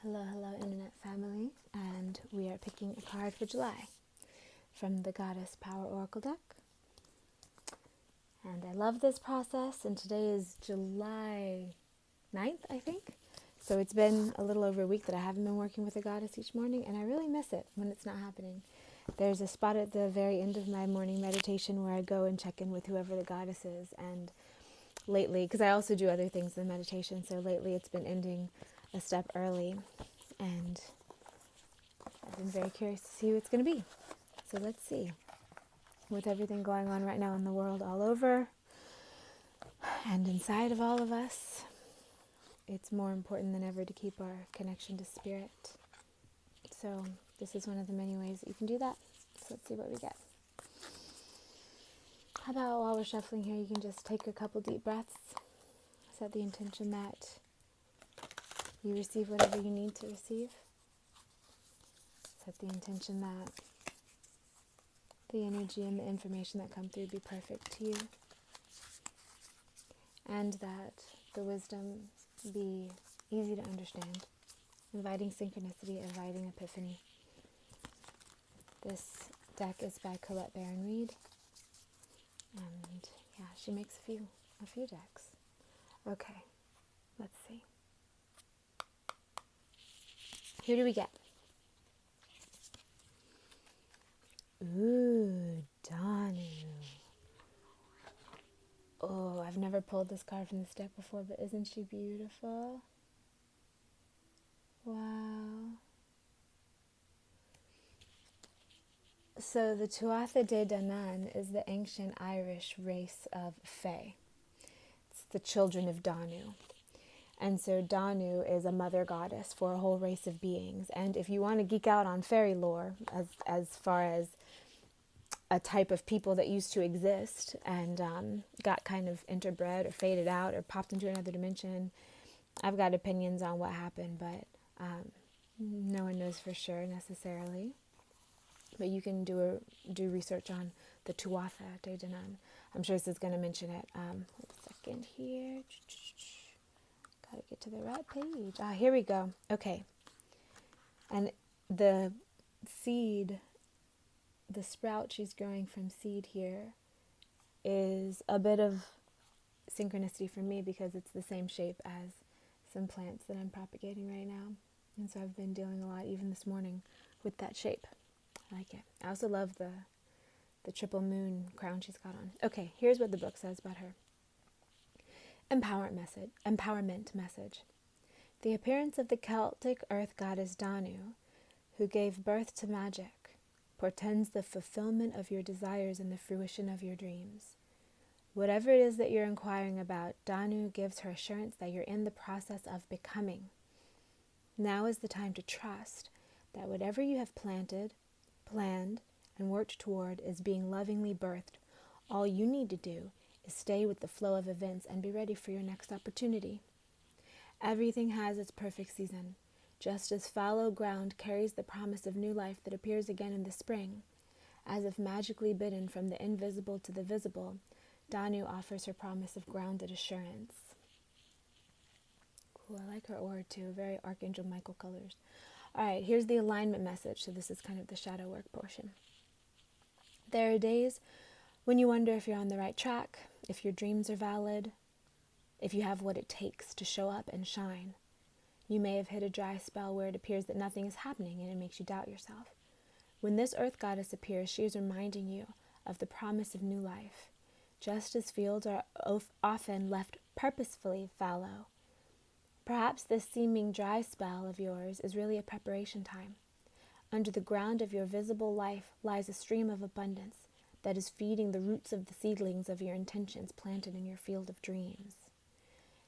Hello, hello, Internet family, and we are picking a card for July from the Goddess Power Oracle deck. And I love this process, and today is July 9th, I think. So it's been a little over a week that I haven't been working with the Goddess each morning, and I really miss it when it's not happening. There's a spot at the very end of my morning meditation where I go and check in with whoever the Goddess is, and lately, because I also do other things than meditation, so lately it's been ending a step early, and I've been very curious to see who it's going to be. So let's see. With everything going on right now in the world all over and inside of all of us, it's more important than ever to keep our connection to spirit. So this is one of the many ways that you can do that. So let's see what we get. How about while we're shuffling here, you can just take a couple deep breaths. Set the intention that you receive whatever you need to receive. Set the intention that the energy and the information that come through be perfect to you. And that the wisdom be easy to understand. Inviting synchronicity, inviting epiphany. This deck is by Collette Baron-Reid. And yeah, she makes a few decks. Okay, let's see. Who do we get? Ooh, Danu. Oh, I've never pulled this card from this deck before, but isn't she beautiful? Wow. So the Tuatha De Danann is the ancient Irish race of Fae. It's the children of Danu. And so Danu is a mother goddess for a whole race of beings. And if you want to geek out on fairy lore, as far as a type of people that used to exist and got kind of interbred or faded out or popped into another dimension, I've got opinions on what happened, but no one knows for sure necessarily. But you can do research on the Tuatha De Danann. I'm sure this is going to mention it. Hold a second here. Gotta get to the right page. Here we go. Okay. And the seed, the sprout she's growing from seed here, is a bit of synchronicity for me because it's the same shape as some plants that I'm propagating right now. And so I've been dealing a lot, even this morning, with that shape. I like it. I also love the triple moon crown she's got on. Okay, here's what the book says about her. Empowerment message. The appearance of the Celtic earth goddess Danu, who gave birth to magic, portends the fulfillment of your desires and the fruition of your dreams. Whatever it is that you're inquiring about, Danu gives her assurance that you're in the process of becoming. Now is the time to trust that whatever you have planned, and worked toward is being lovingly birthed. All you need to do is stay with the flow of events and be ready for your next opportunity. Everything has its perfect season. Just as fallow ground carries the promise of new life that appears again in the spring, as if magically bidden from the invisible to the visible, Danu offers her promise of grounded assurance. Cool, I like her aura too, very Archangel Michael colors. All right, here's the alignment message. So this is kind of the shadow work portion. There are days when you wonder if you're on the right track, if your dreams are valid, if you have what it takes to show up and shine. You may have hit a dry spell where it appears that nothing is happening and it makes you doubt yourself. When this earth goddess appears, she is reminding you of the promise of new life. Just as fields are often left purposefully fallow, perhaps this seeming dry spell of yours is really a preparation time. Under the ground of your visible life lies a stream of abundance that is feeding the roots of the seedlings of your intentions planted in your field of dreams.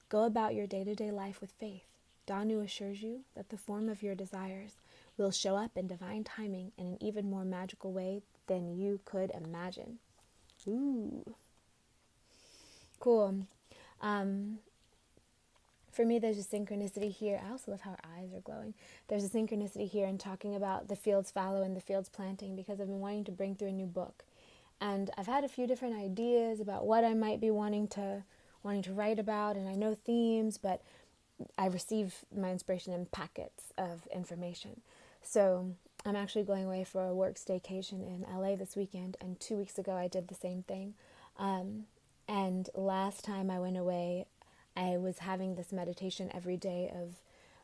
Go about your day-to-day life with faith. Danu assures you that the form of your desires will show up in divine timing in an even more magical way than you could imagine. Ooh. Cool. For me, there's a synchronicity here. I also love how her eyes are glowing. There's a synchronicity here in talking about the fields fallow and the fields planting because I've been wanting to bring through a new book. And I've had a few different ideas about what I might be wanting to write about, and I know themes, but I receive my inspiration in packets of information. So I'm actually going away for a work staycation in LA this weekend, and 2 weeks ago I did the same thing. And last time I went away, I was having this meditation every day of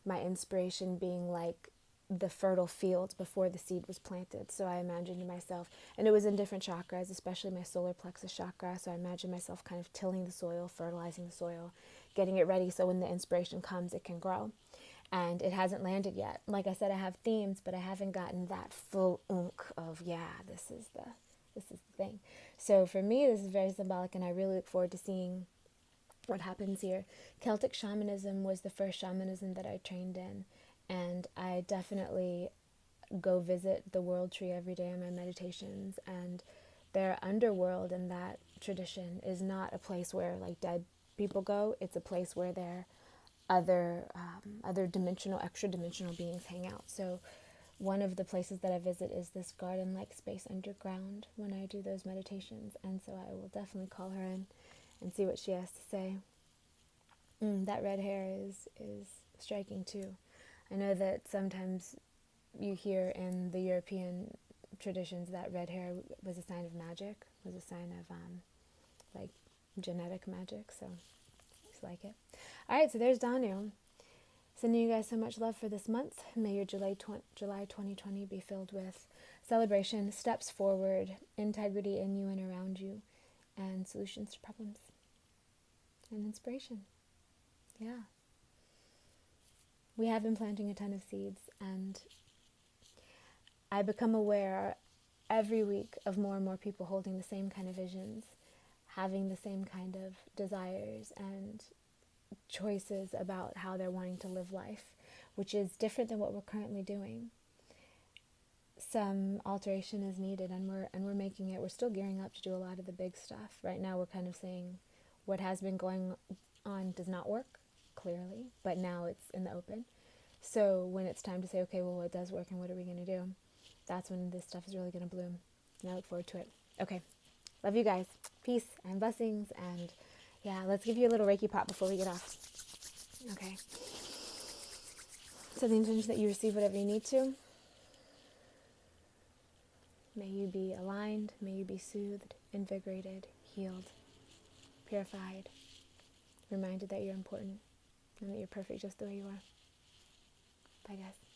my inspiration being like the fertile field before the seed was planted. So I imagined myself, and it was in different chakras, especially my solar plexus chakra. So I imagined myself kind of tilling the soil, fertilizing the soil, getting it ready so when the inspiration comes, it can grow. And it hasn't landed yet. Like I said, I have themes, but I haven't gotten that full oomph of, this is the thing. So for me, this is very symbolic, and I really look forward to seeing what happens here. Celtic shamanism was the first shamanism that I trained in, and I definitely go visit the world tree every day in my meditations. And their underworld in that tradition is not a place where like dead people go. It's a place where their other dimensional, extra dimensional beings hang out. So one of the places that I visit is this garden-like space underground when I do those meditations, and so I will definitely call her in and see what she has to say. That red hair is striking too. I know that sometimes you hear in the European traditions that red hair was a sign of magic, was a sign of like genetic magic, so I just like it. Alright, so there's Danu. Sending you guys so much love for this month. May your July 2020 be filled with celebration, steps forward, integrity in you and around you, and solutions to problems, and inspiration. Yeah. We have been planting a ton of seeds, and I become aware every week of more and more people holding the same kind of visions, having the same kind of desires and choices about how they're wanting to live life, which is different than what we're currently doing. Some alteration is needed, and we're making it. We're still gearing up to do a lot of the big stuff. Right now we're kind of saying what has been going on does not work, clearly, but now it's in the open. So when it's time to say, okay, well, what does work and what are we going to do, that's when this stuff is really going to bloom, and I look forward to it. Okay, love you guys. Peace and blessings, and yeah, let's give you a little Reiki pop before we get off. Okay. So the intention that you receive whatever you need to. May you be aligned, may you be soothed, invigorated, healed, purified, reminded that you're important and that you're perfect just the way you are. Bye, guys.